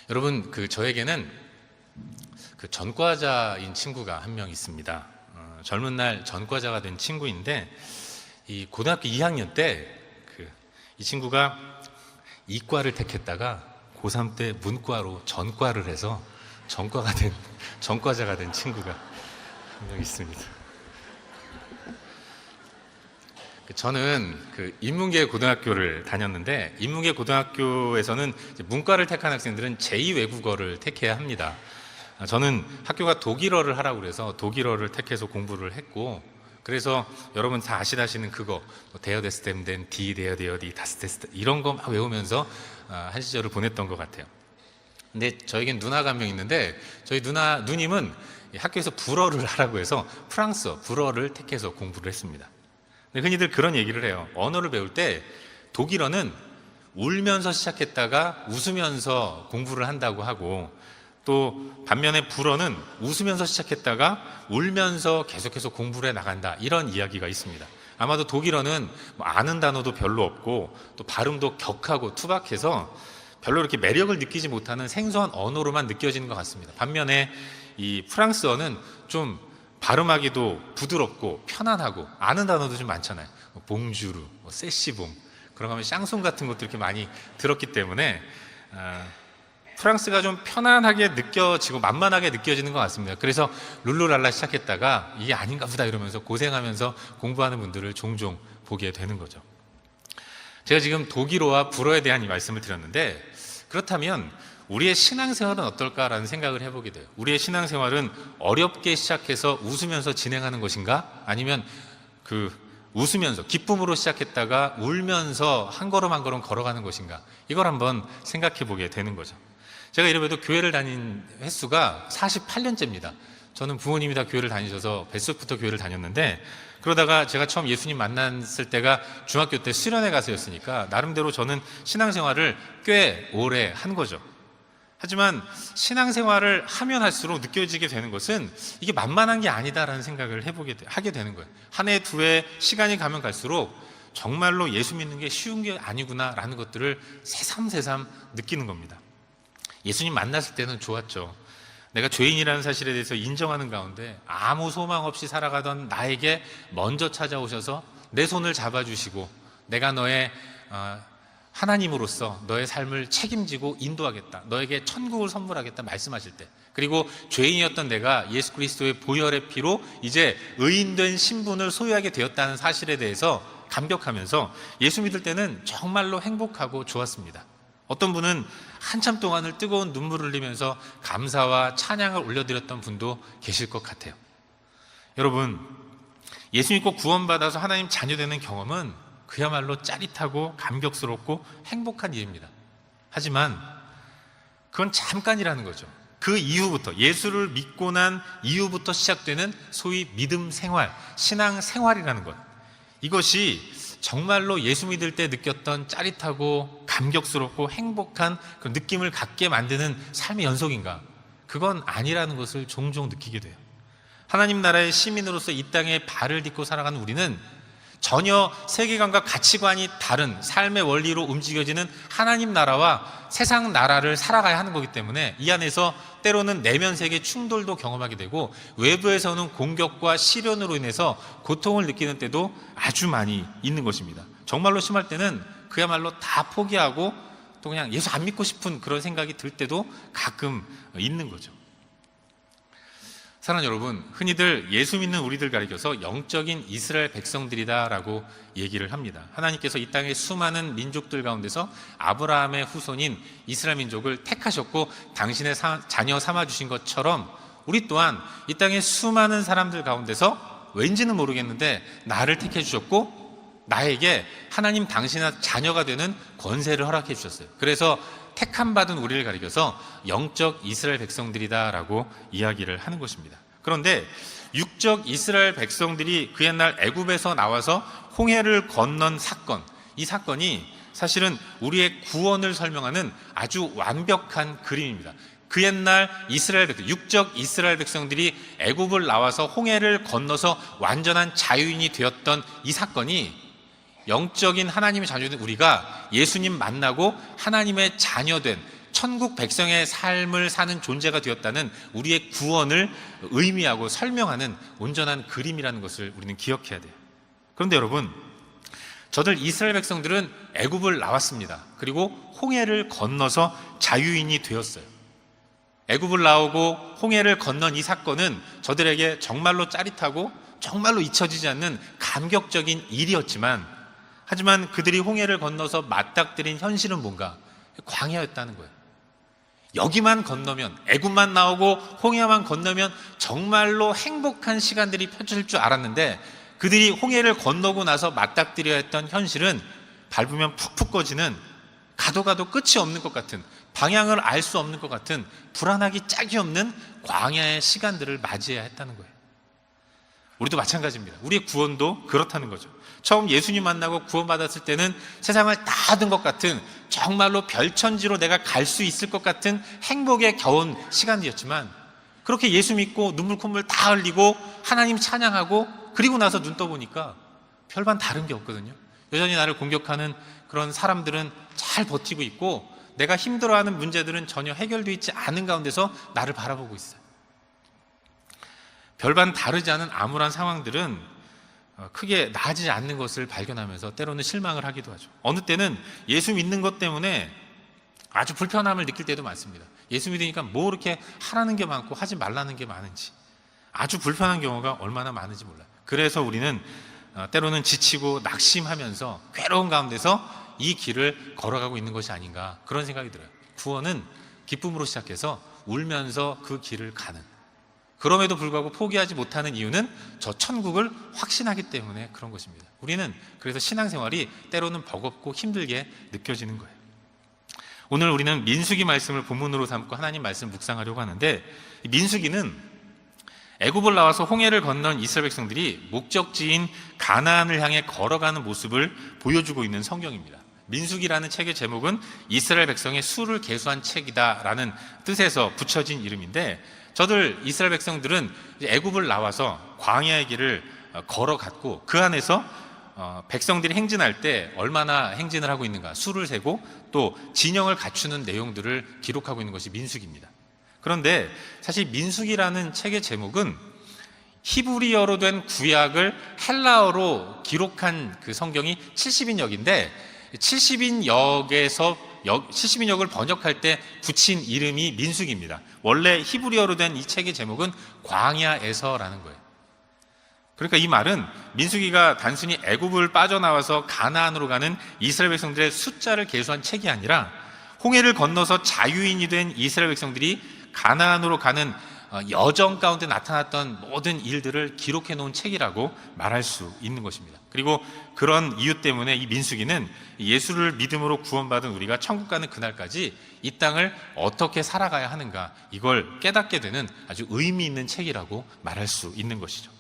여러분, 저에게는 전과자인 친구가 한 명 있습니다. 젊은 날 전과자가 된 친구인데, 이 고등학교 2학년 때 이 친구가 이과를 택했다가 고3 때 문과로 전과를 해서 전과자가 된 친구가 한 명 있습니다. 저는 인문계 고등학교를 다녔는데, 인문계 고등학교에서는 문과를 택한 학생들은 제2외국어를 택해야 합니다. 저는 학교가 독일어를 하라고 그래서 독일어를 택해서 공부를 했고, 그래서 여러분 다 아시다시는 그거 데어 데스 댐덴 디 데어 데어 디 다스 데스 이런 거 막 외우면서 한 시절을 보냈던 것 같아요. 근데 저에겐 누나가 한 명 있는데, 저희 누님은 학교에서 불어를 하라고 해서 프랑스어, 불어를 택해서 공부를 했습니다. 근데 흔히들 그런 얘기를 해요. 언어를 배울 때 독일어는 울면서 시작했다가 웃으면서 공부를 한다고 하고, 또 반면에 불어는 웃으면서 시작했다가 울면서 계속해서 공부를 해 나간다, 이런 이야기가 있습니다. 아마도 독일어는 아는 단어도 별로 없고 또 발음도 격하고 투박해서 별로 이렇게 매력을 느끼지 못하는 생소한 언어로만 느껴지는 것 같습니다. 반면에 이 프랑스어는 좀 발음하기도 부드럽고 편안하고 아는 단어도 좀 많잖아요. 봉주르, 세시봉, 그런 거 하면 샹송 같은 것도 이렇게 많이 들었기 때문에 프랑스가 좀 편안하게 느껴지고 만만하게 느껴지는 것 같습니다. 그래서 룰루랄라 시작했다가 이게 아닌가 보다 이러면서 고생하면서 공부하는 분들을 종종 보게 되는 거죠. 제가 지금 독일어와 불어에 대한 이 말씀을 드렸는데, 그렇다면 우리의 신앙생활은 어떨까라는 생각을 해보게 돼요. 우리의 신앙생활은 어렵게 시작해서 웃으면서 진행하는 것인가? 아니면 웃으면서 기쁨으로 시작했다가 울면서 한 걸음 한 걸음 걸어가는 것인가? 이걸 한번 생각해 보게 되는 거죠. 제가 이래봬도 교회를 다닌 횟수가 48년째입니다. 저는 부모님이 다 교회를 다니셔서 뱃속부터 교회를 다녔는데, 그러다가 제가 처음 예수님 만났을 때가 중학교 때 수련회 가서였으니까 나름대로 저는 신앙생활을 꽤 오래 한 거죠. 하지만 신앙생활을 하면 할수록 느껴지게 되는 것은 이게 만만한 게 아니다라는 생각을 하게 되는 거예요. 한 해, 두 해 시간이 가면 갈수록 정말로 예수 믿는 게 쉬운 게 아니구나라는 것들을 새삼새삼 느끼는 겁니다. 예수님 만났을 때는 좋았죠. 내가 죄인이라는 사실에 대해서 인정하는 가운데 아무 소망 없이 살아가던 나에게 먼저 찾아오셔서 내 손을 잡아주시고, 내가 너의 하나님으로서 너의 삶을 책임지고 인도하겠다, 너에게 천국을 선물하겠다 말씀하실 때, 그리고 죄인이었던 내가 예수 그리스도의 보혈의 피로 이제 의인된 신분을 소유하게 되었다는 사실에 대해서 감격하면서 예수 믿을 때는 정말로 행복하고 좋았습니다. 어떤 분은 한참 동안을 뜨거운 눈물을 흘리면서 감사와 찬양을 올려드렸던 분도 계실 것 같아요. 여러분, 예수 믿고 구원받아서 하나님 자녀되는 경험은 그야말로 짜릿하고 감격스럽고 행복한 일입니다. 하지만 그건 잠깐이라는 거죠. 그 이후부터, 예수를 믿고 난 이후부터 시작되는 소위 믿음 생활, 신앙 생활이라는 것, 이것이 정말로 예수 믿을 때 느꼈던 짜릿하고 감격스럽고 행복한 그 느낌을 갖게 만드는 삶의 연속인가? 그건 아니라는 것을 종종 느끼게 돼요. 하나님 나라의 시민으로서 이 땅에 발을 딛고 살아가는 우리는 전혀 세계관과 가치관이 다른 삶의 원리로 움직여지는 하나님 나라와 세상 나라를 살아가야 하는 거기 때문에 이 안에서 때로는 내면 세계 충돌도 경험하게 되고, 외부에서 오는 공격과 시련으로 인해서 고통을 느끼는 때도 아주 많이 있는 것입니다. 정말로 심할 때는 그야말로 다 포기하고 또 그냥 예수 안 믿고 싶은 그런 생각이 들 때도 가끔 있는 거죠. 사랑하는 여러분, 흔히들 예수 믿는 우리들 가리켜서 영적인 이스라엘 백성들이다라고 얘기를 합니다. 하나님께서 이 땅의 수많은 민족들 가운데서 아브라함의 후손인 이스라엘 민족을 택하셨고 당신의 자녀 삼아주신 것처럼, 우리 또한 이 땅의 수많은 사람들 가운데서 왠지는 모르겠는데 나를 택해 주셨고 나에게 하나님 당신의 자녀가 되는 권세를 허락해 주셨어요. 그래서 택함 받은 우리를 가리켜서 영적 이스라엘 백성들이다라고 이야기를 하는 것입니다. 그런데 육적 이스라엘 백성들이 그 옛날 애굽에서 나와서 홍해를 건넌 사건, 이 사건이 사실은 우리의 구원을 설명하는 아주 완벽한 그림입니다. 그 옛날 이스라엘 백성, 육적 이스라엘 백성들이 애굽을 나와서 홍해를 건너서 완전한 자유인이 되었던 이 사건이 영적인 하나님의 자녀된 우리가 예수님 만나고 하나님의 자녀된 천국 백성의 삶을 사는 존재가 되었다는 우리의 구원을 의미하고 설명하는 온전한 그림이라는 것을 우리는 기억해야 돼요. 그런데 여러분, 저들 이스라엘 백성들은 애굽을 나왔습니다. 그리고 홍해를 건너서 자유인이 되었어요. 애굽을 나오고 홍해를 건넌 이 사건은 저들에게 정말로 짜릿하고 정말로 잊혀지지 않는 감격적인 일이었지만, 하지만 그들이 홍해를 건너서 맞닥뜨린 현실은 뭔가? 광야였다는 거예요. 여기만 건너면, 애굽만 나오고 홍해만 건너면 정말로 행복한 시간들이 펼쳐질 줄 알았는데, 그들이 홍해를 건너고 나서 맞닥뜨려야 했던 현실은 밟으면 푹푹 꺼지는, 가도 끝이 없는 것 같은, 방향을 알 수 없는 것 같은, 불안하기 짝이 없는 광야의 시간들을 맞이해야 했다는 거예요. 우리도 마찬가지입니다. 우리의 구원도 그렇다는 거죠. 처음 예수님 만나고 구원받았을 때는 세상을 다 얻은 것 같은, 정말로 별천지로 내가 갈 수 있을 것 같은 행복에 겨운 시간이었지만, 그렇게 예수 믿고 눈물 콧물 다 흘리고 하나님 찬양하고 그리고 나서 눈 떠보니까 별반 다른 게 없거든요. 여전히 나를 공격하는 그런 사람들은 잘 버티고 있고, 내가 힘들어하는 문제들은 전혀 해결되어 있지 않은 가운데서 나를 바라보고 있어요. 별반 다르지 않은 암울한 상황들은 크게 나아지지 않는 것을 발견하면서 때로는 실망을 하기도 하죠. 어느 때는 예수 믿는 것 때문에 아주 불편함을 느낄 때도 많습니다. 예수 믿으니까 뭐 이렇게 하라는 게 많고 하지 말라는 게 많은지, 아주 불편한 경우가 얼마나 많은지 몰라요. 그래서 우리는 때로는 지치고 낙심하면서 괴로운 가운데서 이 길을 걸어가고 있는 것이 아닌가, 그런 생각이 들어요. 구원은 기쁨으로 시작해서 울면서 그 길을 가는, 그럼에도 불구하고 포기하지 못하는 이유는 저 천국을 확신하기 때문에 그런 것입니다. 우리는 그래서 신앙생활이 때로는 버겁고 힘들게 느껴지는 거예요. 오늘 우리는 민수기 말씀을 본문으로 삼고 하나님 말씀을 묵상하려고 하는데, 민수기는 애굽을 나와서 홍해를 건넌 이스라엘 백성들이 목적지인 가나안을 향해 걸어가는 모습을 보여주고 있는 성경입니다. 민수기라는 책의 제목은 이스라엘 백성의 수를 계수한 책이다라는 뜻에서 붙여진 이름인데, 저들 이스라엘 백성들은 애굽을 나와서 광야의 길을 걸어갔고, 그 안에서 백성들이 행진할 때 얼마나 행진을 하고 있는가 수를 세고 또 진영을 갖추는 내용들을 기록하고 있는 것이 민수기입니다. 그런데 사실 민수기라는 책의 제목은 히브리어로 된 구약을 헬라어로 기록한 그 성경이 70인역인데, 70인역을 번역할 때 붙인 이름이 민수기입니다. 원래 히브리어로 된 이 책의 제목은 광야에서라는 거예요. 그러니까 이 말은 민수기가 단순히 애굽을 빠져나와서 가나안으로 가는 이스라엘 백성들의 숫자를 계수한 책이 아니라, 홍해를 건너서 자유인이 된 이스라엘 백성들이 가나안으로 가는 여정 가운데 나타났던 모든 일들을 기록해 놓은 책이라고 말할 수 있는 것입니다. 그리고 그런 이유 때문에 이 민수기는 예수를 믿음으로 구원받은 우리가 천국 가는 그날까지 이 땅을 어떻게 살아가야 하는가, 이걸 깨닫게 되는 아주 의미 있는 책이라고 말할 수 있는 것이죠.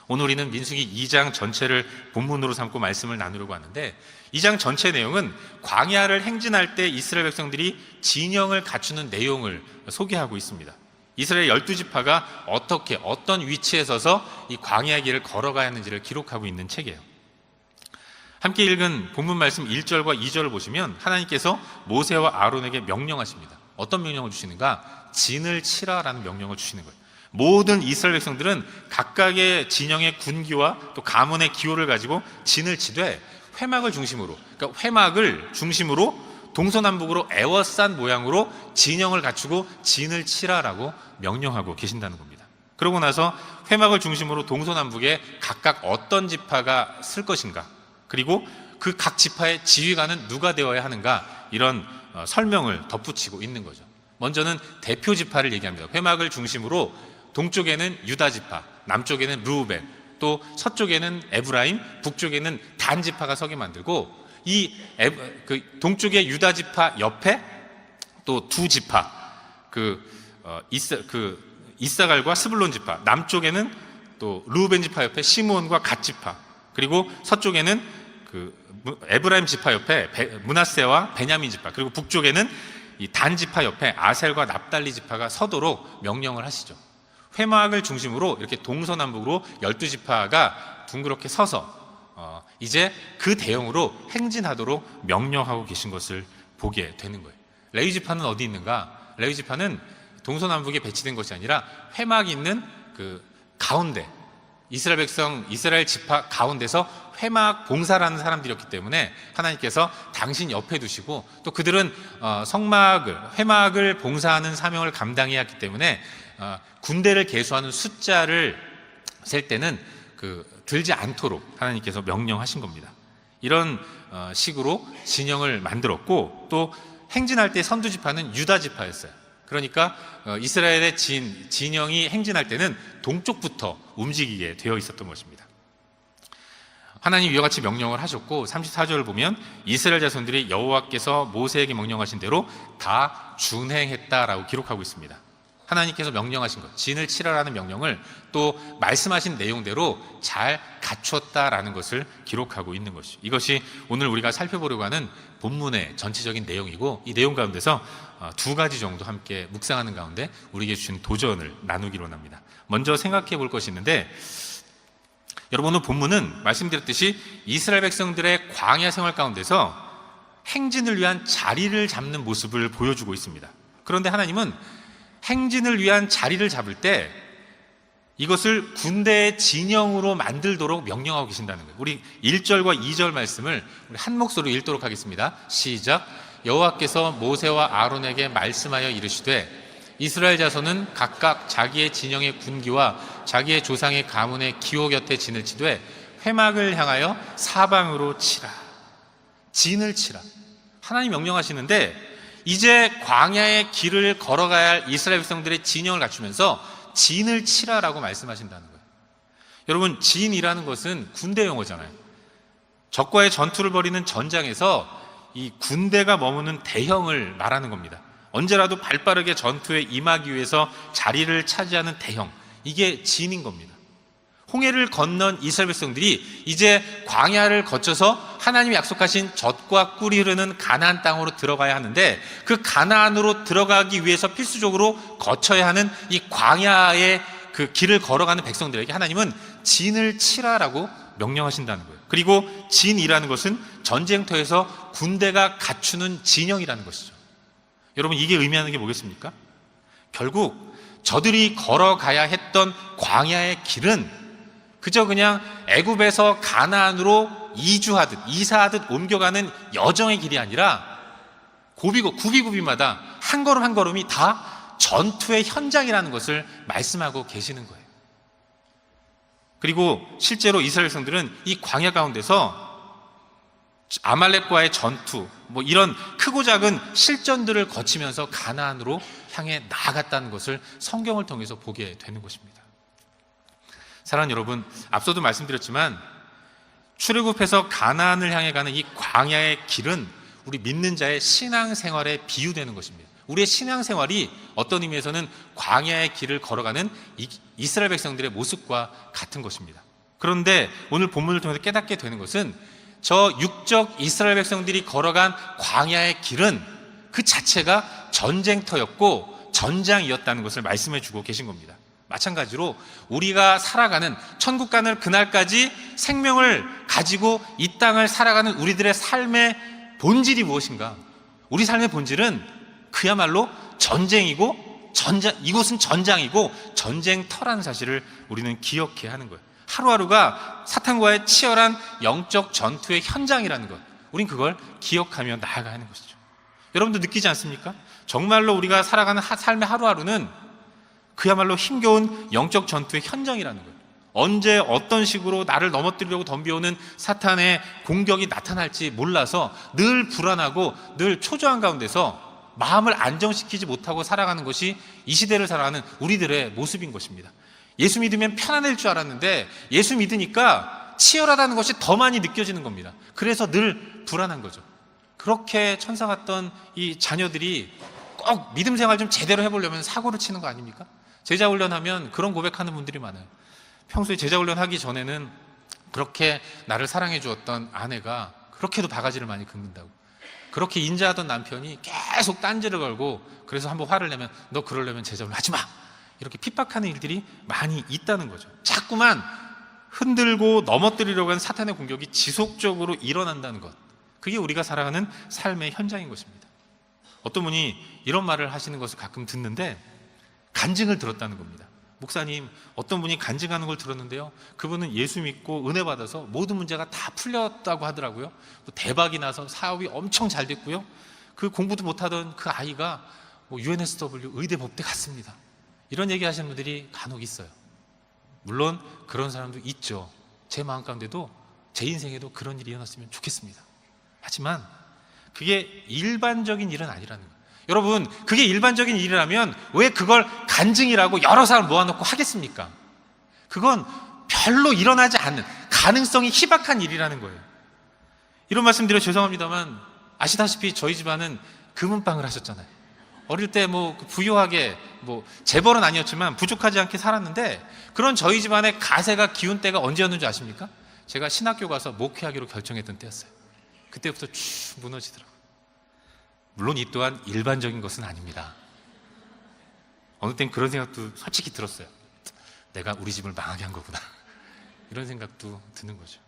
오늘 우리는 민수기 2장 전체를 본문으로 삼고 말씀을 나누려고 하는데, 2장 전체 내용은 광야를 행진할 때 이스라엘 백성들이 진영을 갖추는 내용을 소개하고 있습니다. 이스라엘 12지파가 어떻게, 어떤 위치에 서서 이 광야의 길을 걸어가야 하는지를 기록하고 있는 책이에요. 함께 읽은 본문 말씀 1절과 2절을 보시면 하나님께서 모세와 아론에게 명령하십니다. 어떤 명령을 주시는가? 진을 치라라는 명령을 주시는 거예요. 모든 이스라엘 백성들은 각각의 진영의 군기와 또 가문의 기호를 가지고 진을 치되, 회막을 중심으로, 그러니까 회막을 중심으로 동서남북으로 에워싼 모양으로 진영을 갖추고 진을 치라라고 명령하고 계신다는 겁니다. 그러고 나서 회막을 중심으로 동서남북에 각각 어떤 지파가 쓸 것인가, 그리고 그 각 지파의 지휘관은 누가 되어야 하는가, 이런 설명을 덧붙이고 있는 거죠. 먼저는 대표 지파를 얘기합니다. 회막을 중심으로 동쪽에는 유다 지파, 남쪽에는 르우벤, 또 서쪽에는 에브라임, 북쪽에는 단 지파가 서게 만들고, 동쪽의 유다 지파 옆에 또 두 지파, 이사갈과 스불론 지파, 남쪽에는 또 르우벤 지파 옆에 시므온과 갓 지파, 그리고 서쪽에는 에브라임 지파 옆에 므낫세와 베냐민 지파, 그리고 북쪽에는 이 단 지파 옆에 아셀과 납달리 지파가 서도록 명령을 하시죠. 회막을 중심으로 이렇게 동서남북으로 12지파가 둥그렇게 서서 이제 그 대형으로 행진하도록 명령하고 계신 것을 보게 되는 거예요. 레위 지파는 어디 있는가? 레위 지파는 동서남북에 배치된 것이 아니라 회막이 있는 그 가운데, 이스라엘 백성, 이스라엘 지파 가운데서 회막 봉사라는 사람들이었기 때문에 하나님께서 당신 옆에 두시고, 또 그들은 회막을 봉사하는 사명을 감당해야 했기 때문에 군대를 계수하는 숫자를 셀 때는 들지 않도록 하나님께서 명령하신 겁니다. 이런 식으로 진영을 만들었고, 또 행진할 때 선두 지파는 유다 지파였어요. 그러니까 이스라엘의 진영이 행진할 때는 동쪽부터 움직이게 되어 있었던 것입니다. 하나님 이와 같이 명령을 하셨고, 34절을 보면 이스라엘 자손들이 여호와께서 모세에게 명령하신 대로 다 준행했다라고 기록하고 있습니다. 하나님께서 명령하신 것, 진을 치라라는 명령을 또 말씀하신 내용대로 잘 갖추었다라는 것을 기록하고 있는 것이죠. 이것이 오늘 우리가 살펴보려고 하는 본문의 전체적인 내용이고, 이 내용 가운데서 두 가지 정도 함께 묵상하는 가운데 우리에게 주신 도전을 나누기로 합니다. 먼저 생각해 볼 것이 있는데, 여러분, 오늘 본문은 말씀드렸듯이 이스라엘 백성들의 광야 생활 가운데서 행진을 위한 자리를 잡는 모습을 보여주고 있습니다. 그런데 하나님은 행진을 위한 자리를 잡을 때 이것을 군대의 진영으로 만들도록 명령하고 계신다는 거예요. 우리 1절과 2절 말씀을 우리 한 목소리로 읽도록 하겠습니다. 시작. 여호와께서 모세와 아론에게 말씀하여 이르시되 이스라엘 자손은 각각 자기의 진영의 군기와 자기의 조상의 가문의 기호 곁에 진을 치되 회막을 향하여 사방으로 치라. 진을 치라. 하나님 명령하시는데, 이제 광야의 길을 걸어가야 할 이스라엘 백성들의 진영을 갖추면서 진을 치라라고 말씀하신다는 거예요. 여러분, 진이라는 것은 군대 용어잖아요. 적과의 전투를 벌이는 전장에서 이 군대가 머무는 대형을 말하는 겁니다. 언제라도 발빠르게 전투에 임하기 위해서 자리를 차지하는 대형, 이게 진인 겁니다. 홍해를 건넌 이스라엘 백성들이 이제 광야를 거쳐서 하나님이 약속하신 젖과 꿀이 흐르는 가나안 땅으로 들어가야 하는데, 그 가나안으로 들어가기 위해서 필수적으로 거쳐야 하는 이 광야의 그 길을 걸어가는 백성들에게 하나님은 진을 치라라고 명령하신다는 거예요. 그리고 진이라는 것은 전쟁터에서 군대가 갖추는 진영이라는 것이죠. 여러분, 이게 의미하는 게 뭐겠습니까? 결국 저들이 걸어가야 했던 광야의 길은 그저 그냥 애굽에서 가나안으로 이사하듯 옮겨가는 여정의 길이 아니라 구비구비마다 한 걸음 한 걸음이 다 전투의 현장이라는 것을 말씀하고 계시는 거예요. 그리고 실제로 이스라엘 백성들은 이 광야 가운데서 아말렉과의 전투, 이런 크고 작은 실전들을 거치면서 가나안으로 향해 나아갔다는 것을 성경을 통해서 보게 되는 것입니다. 사랑하는 여러분, 앞서도 말씀드렸지만 출애굽해서 가나안을 향해 가는 이 광야의 길은 우리 믿는 자의 신앙생활에 비유되는 것입니다. 우리의 신앙생활이 어떤 의미에서는 광야의 길을 걸어가는 이스라엘 백성들의 모습과 같은 것입니다. 그런데 오늘 본문을 통해서 깨닫게 되는 것은 저 육적 이스라엘 백성들이 걸어간 광야의 길은 그 자체가 전쟁터였고 전장이었다는 것을 말씀해 주고 계신 겁니다. 마찬가지로 우리가 살아가는 천국 가는 그날까지 생명을 가지고 이 땅을 살아가는 우리들의 삶의 본질이 무엇인가? 우리 삶의 본질은 그야말로 전쟁이고 이곳은 전장이고 전쟁터라는 사실을 우리는 기억해야 하는 거예요. 하루하루가 사탄과의 치열한 영적 전투의 현장이라는 것, 우린 그걸 기억하며 나아가야 하는 것이죠. 여러분도 느끼지 않습니까? 정말로 우리가 살아가는 삶의 하루하루는 그야말로 힘겨운 영적 전투의 현장이라는 거예요. 언제 어떤 식으로 나를 넘어뜨리려고 덤벼오는 사탄의 공격이 나타날지 몰라서 늘 불안하고 늘 초조한 가운데서 마음을 안정시키지 못하고 살아가는 것이 이 시대를 살아가는 우리들의 모습인 것입니다. 예수 믿으면 편안할 줄 알았는데 예수 믿으니까 치열하다는 것이 더 많이 느껴지는 겁니다. 그래서 늘 불안한 거죠. 그렇게 천사 같던 이 자녀들이 꼭 믿음 생활 좀 제대로 해보려면 사고를 치는 거 아닙니까? 제자 훈련하면 그런 고백하는 분들이 많아요. 평소에 제자 훈련하기 전에는 그렇게 나를 사랑해 주었던 아내가 그렇게도 바가지를 많이 긁는다고, 그렇게 인자하던 남편이 계속 딴지를 걸고, 그래서 한번 화를 내면 너 그러려면 제자 훈련 하지 마, 이렇게 핍박하는 일들이 많이 있다는 거죠. 자꾸만 흔들고 넘어뜨리려고 하는 사탄의 공격이 지속적으로 일어난다는 것, 그게 우리가 살아가는 삶의 현장인 것입니다. 어떤 분이 이런 말을 하시는 것을 가끔 듣는데 간증을 들었다는 겁니다. 목사님, 어떤 분이 간증하는 걸 들었는데요, 그분은 예수 믿고 은혜 받아서 모든 문제가 다 풀렸다고 하더라고요. 대박이 나서 사업이 엄청 잘 됐고요, 그 공부도 못하던 그 아이가 UNSW 의대 법대 갔습니다. 이런 얘기 하시는 분들이 간혹 있어요. 물론 그런 사람도 있죠. 제 마음 가운데도 제 인생에도 그런 일이 일어났으면 좋겠습니다. 하지만 그게 일반적인 일은 아니라는 거예요. 여러분, 그게 일반적인 일이라면 왜 그걸 간증이라고 여러 사람 모아놓고 하겠습니까? 그건 별로 일어나지 않는, 가능성이 희박한 일이라는 거예요. 이런 말씀 드려 죄송합니다만, 아시다시피 저희 집안은 금은방을 하셨잖아요. 어릴 때 부유하게, 재벌은 아니었지만 부족하지 않게 살았는데, 그런 저희 집안의 가세가 기운 때가 언제였는지 아십니까? 제가 신학교 가서 목회하기로 결정했던 때였어요. 그때부터 쭉 무너지더라고요. 물론 이 또한 일반적인 것은 아닙니다. 어느 땐 그런 생각도 솔직히 들었어요. 내가 우리 집을 망하게 한 거구나, 이런 생각도 드는 거죠.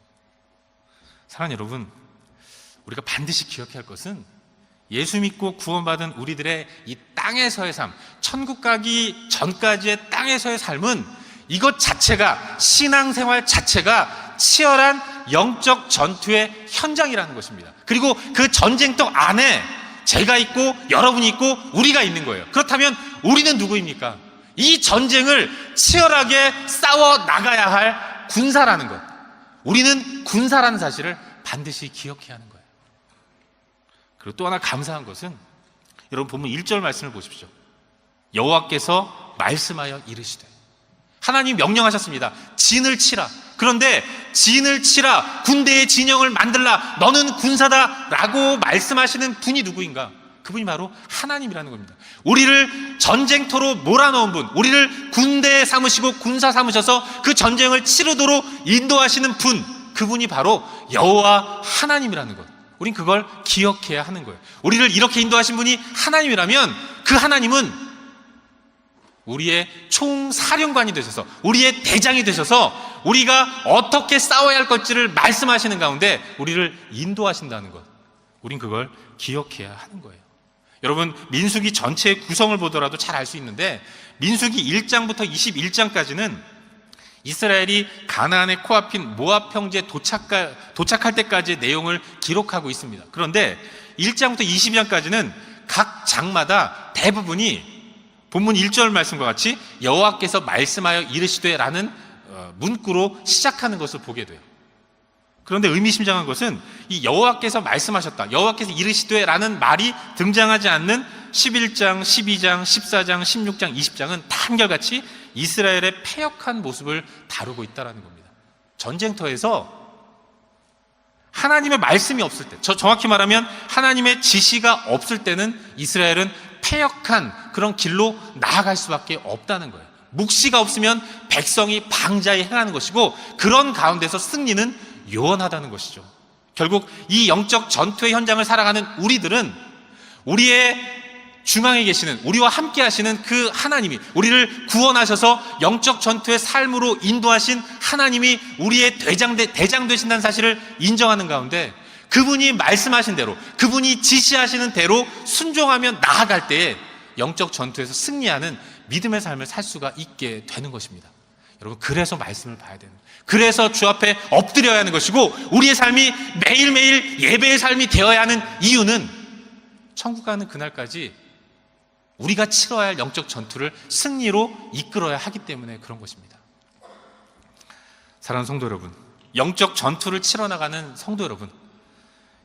사랑하는 여러분, 우리가 반드시 기억해야 할 것은 예수 믿고 구원받은 우리들의 이 땅에서의 삶, 천국 가기 전까지의 땅에서의 삶은 이것 자체가, 신앙생활 자체가 치열한 영적 전투의 현장이라는 것입니다. 그리고 그 전쟁터 안에 제가 있고 여러분이 있고 우리가 있는 거예요. 그렇다면 우리는 누구입니까? 이 전쟁을 치열하게 싸워 나가야 할 군사라는 것, 우리는 군사라는 사실을 반드시 기억해야 하는 거예요. 그리고 또 하나 감사한 것은, 여러분 본문 1절 말씀을 보십시오. 여호와께서 말씀하여 이르시되, 하나님 명령하셨습니다. 진을 치라. 그런데 진을 치라, 군대의 진영을 만들라, 너는 군사다 라고 말씀하시는 분이 누구인가? 그분이 바로 하나님이라는 겁니다. 우리를 전쟁터로 몰아넣은 분, 우리를 군대 삼으시고 군사 삼으셔서 그 전쟁을 치르도록 인도하시는 분, 그분이 바로 여호와 하나님이라는 것, 우린 그걸 기억해야 하는 거예요. 우리를 이렇게 인도하신 분이 하나님이라면 그 하나님은 우리의 총사령관이 되셔서, 우리의 대장이 되셔서 우리가 어떻게 싸워야 할 것지를 말씀하시는 가운데 우리를 인도하신다는 것, 우린 그걸 기억해야 하는 거예요. 여러분, 민수기 전체의 구성을 보더라도 잘 알 수 있는데, 민수기 1장부터 21장까지는 이스라엘이 가나안의 코앞인 모압 평지에 도착할 때까지의 내용을 기록하고 있습니다. 그런데 1장부터 22장까지는 각 장마다 대부분이 본문 1절 말씀과 같이 여호와께서 말씀하여 이르시되 라는 문구로 시작하는 것을 보게 돼요. 그런데 의미심장한 것은 이 여호와께서 말씀하셨다, 여호와께서 이르시되 라는 말이 등장하지 않는 11장, 12장, 14장, 16장, 20장은 다 한결같이 이스라엘의 패역한 모습을 다루고 있다는 겁니다. 전쟁터에서 하나님의 말씀이 없을 때, 정확히 말하면 하나님의 지시가 없을 때는 이스라엘은 패역한 그런 길로 나아갈 수밖에 없다는 거예요. 묵시가 없으면 백성이 방자히 행하는 것이고, 그런 가운데서 승리는 요원하다는 것이죠. 결국 이 영적 전투의 현장을 살아가는 우리들은 우리의 중앙에 계시는, 우리와 함께 하시는 그 하나님이, 우리를 구원하셔서 영적 전투의 삶으로 인도하신 하나님이 우리의 대장 되신다는 사실을 인정하는 가운데, 그분이 말씀하신 대로, 그분이 지시하시는 대로 순종하며 나아갈 때에 영적 전투에서 승리하는 믿음의 삶을 살 수가 있게 되는 것입니다. 여러분, 그래서 말씀을 봐야 되는, 그래서 주 앞에 엎드려야 하는 것이고, 우리의 삶이 매일매일 예배의 삶이 되어야 하는 이유는 천국 가는 그날까지 우리가 치러야 할 영적 전투를 승리로 이끌어야 하기 때문에 그런 것입니다. 사랑하는 성도 여러분, 영적 전투를 치러나가는 성도 여러분,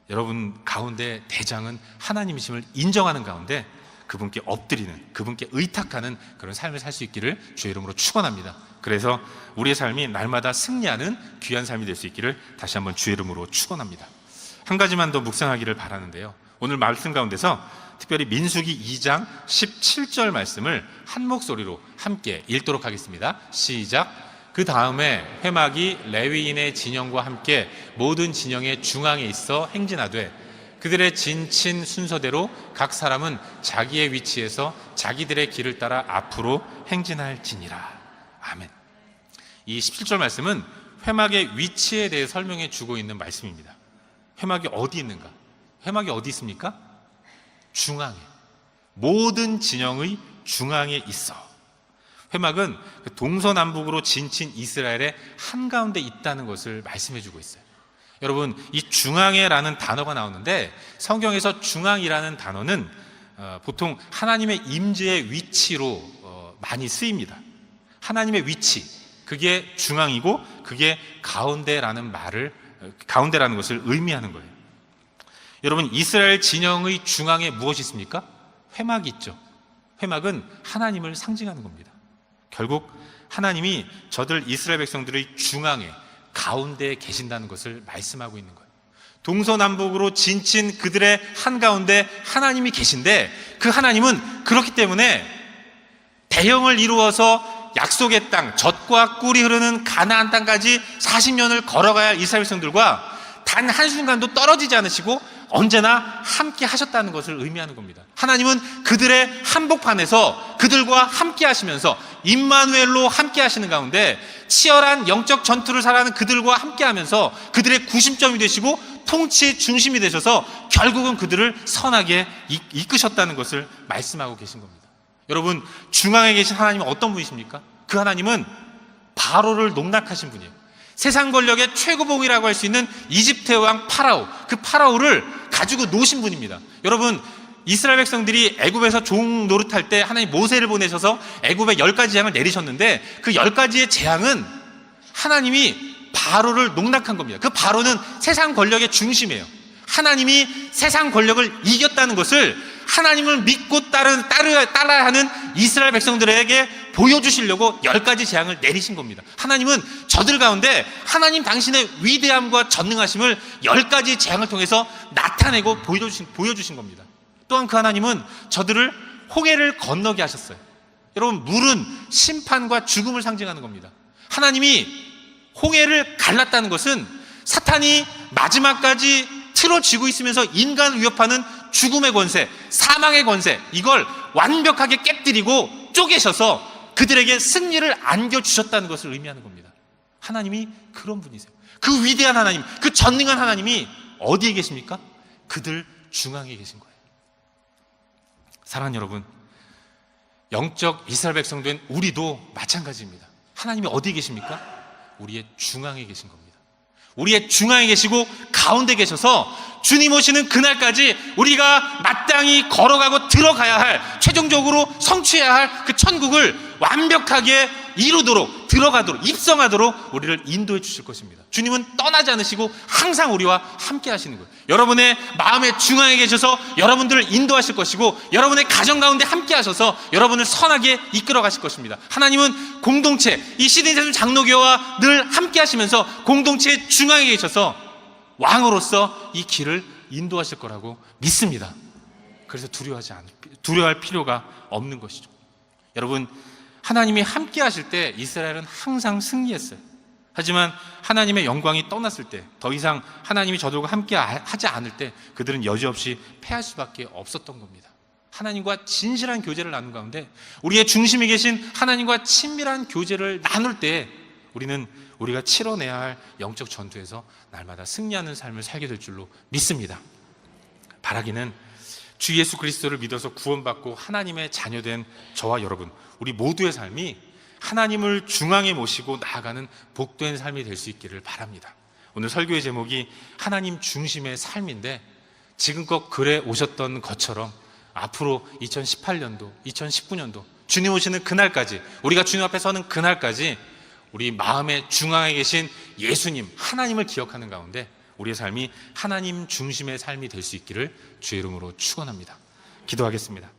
여러분 가운데 대장은 하나님이심을 인정하는 가운데 그분께 엎드리는, 그분께 의탁하는 그런 삶을 살 수 있기를 주의 이름으로 축원합니다. 그래서 우리의 삶이 날마다 승리하는 귀한 삶이 될 수 있기를 다시 한번 주의 이름으로 축원합니다. 한 가지만 더 묵상하기를 바라는데요, 오늘 말씀 가운데서 특별히 민수기 2장 17절 말씀을 한 목소리로 함께 읽도록 하겠습니다. 시작. 그 다음에 회막이 레위인의 진영과 함께 모든 진영의 중앙에 있어 행진하되, 그들의 진친 순서대로 각 사람은 자기의 위치에서 자기들의 길을 따라 앞으로 행진할지니라. 아멘. 이 17절 말씀은 회막의 위치에 대해 설명해 주고 있는 말씀입니다. 회막이 어디 있는가? 회막이 어디 있습니까? 중앙에. 모든 진영의 중앙에 있어. 회막은 동서남북으로 진친 이스라엘의 한가운데 있다는 것을 말씀해 주고 있어요. 여러분, 이 중앙에라는 단어가 나오는데 성경에서 중앙이라는 단어는 보통 하나님의 임재의 위치로 많이 쓰입니다. 하나님의 위치, 그게 중앙이고 그게 가운데라는 것을 의미하는 거예요. 여러분, 이스라엘 진영의 중앙에 무엇이 있습니까? 회막이 있죠. 회막은 하나님을 상징하는 겁니다. 결국 하나님이 저들 이스라엘 백성들의 중앙에, 가운데에 계신다는 것을 말씀하고 있는 거예요. 동서남북으로 진친 그들의 한가운데 하나님이 계신데, 그 하나님은 그렇기 때문에 대형을 이루어서 약속의 땅, 젖과 꿀이 흐르는 가나안 땅까지 40년을 걸어가야 할 이스라엘 백성들과 단 한순간도 떨어지지 않으시고 언제나 함께 하셨다는 것을 의미하는 겁니다. 하나님은 그들의 한복판에서 그들과 함께 하시면서 임마누엘로 함께 하시는 가운데 치열한 영적 전투를 살아가는 그들과 함께 하면서 그들의 구심점이 되시고 통치의 중심이 되셔서 결국은 그들을 선하게 이끄셨다는 것을 말씀하고 계신 겁니다. 여러분, 중앙에 계신 하나님은 어떤 분이십니까? 그 하나님은 바로를 농락하신 분이에요. 세상 권력의 최고봉이라고 할 수 있는 이집트의 왕 파라오, 그 파라오를 가지고 노신 분입니다. 여러분, 이스라엘 백성들이 애굽에서 종 노릇할 때 하나님 모세를 보내셔서 애굽에 10가지 재앙을 내리셨는데 그 10가지의 재앙은 하나님이 바로를 농락한 겁니다. 그 바로는 세상 권력의 중심이에요. 하나님이 세상 권력을 이겼다는 것을 하나님을 믿고 따라야 하는 이스라엘 백성들에게 보여주시려고 10가지 재앙을 내리신 겁니다. 하나님은 저들 가운데 하나님 당신의 위대함과 전능하심을 10가지 재앙을 통해서 나타내고 보여주신 겁니다. 또한 그 하나님은 저들을 홍해를 건너게 하셨어요. 여러분, 물은 심판과 죽음을 상징하는 겁니다. 하나님이 홍해를 갈랐다는 것은 사탄이 마지막까지 틀어지고 있으면서 인간을 위협하는 죽음의 권세, 사망의 권세, 이걸 완벽하게 깨뜨리고 쪼개셔서 그들에게 승리를 안겨주셨다는 것을 의미하는 겁니다. 하나님이 그런 분이세요. 그 위대한 하나님, 그 전능한 하나님이 어디에 계십니까? 그들 중앙에 계신 거예요. 사랑하는 여러분, 영적 이스라엘 백성 된 우리도 마찬가지입니다. 하나님이 어디에 계십니까? 우리의 중앙에 계신 겁니다. 우리의 중앙에 계시고 가운데 계셔서 주님 오시는 그날까지 우리가 마땅히 걸어가고 들어가야 할, 최종적으로 성취해야 할 그 천국을 완벽하게 이루도록, 들어가도록, 입성하도록 우리를 인도해 주실 것입니다. 주님은 떠나지 않으시고 항상 우리와 함께 하시는 거예요. 여러분의 마음의 중앙에 계셔서 여러분들을 인도하실 것이고, 여러분의 가정 가운데 함께 하셔서 여러분을 선하게 이끌어 가실 것입니다. 하나님은 공동체, 이 시드니세븐 장로교와 늘 함께 하시면서 공동체의 중앙에 계셔서 왕으로서 이 길을 인도하실 거라고 믿습니다. 그래서 두려워할 필요가 없는 것이죠. 여러분, 하나님이 함께 하실 때 이스라엘은 항상 승리했어요. 하지만 하나님의 영광이 떠났을 때, 더 이상 하나님이 저들과 함께 하지 않을 때 그들은 여지없이 패할 수밖에 없었던 겁니다. 하나님과 진실한 교제를 나눈 가운데 우리의 중심에 계신 하나님과 친밀한 교제를 나눌 때 우리가 치러내야 할 영적 전투에서 날마다 승리하는 삶을 살게 될 줄로 믿습니다. 바라기는 주 예수 그리스도를 믿어서 구원받고 하나님의 자녀된 저와 여러분, 우리 모두의 삶이 하나님을 중앙에 모시고 나아가는 복된 삶이 될 수 있기를 바랍니다. 오늘 설교의 제목이 하나님 중심의 삶인데, 지금껏 그래 오셨던 것처럼 앞으로 2018년도, 2019년도 주님 오시는 그날까지, 우리가 주님 앞에 서는 그날까지 우리 마음의 중앙에 계신 예수님, 하나님을 기억하는 가운데 우리의 삶이 하나님 중심의 삶이 될 수 있기를 주의 이름으로 축원합니다. 기도하겠습니다.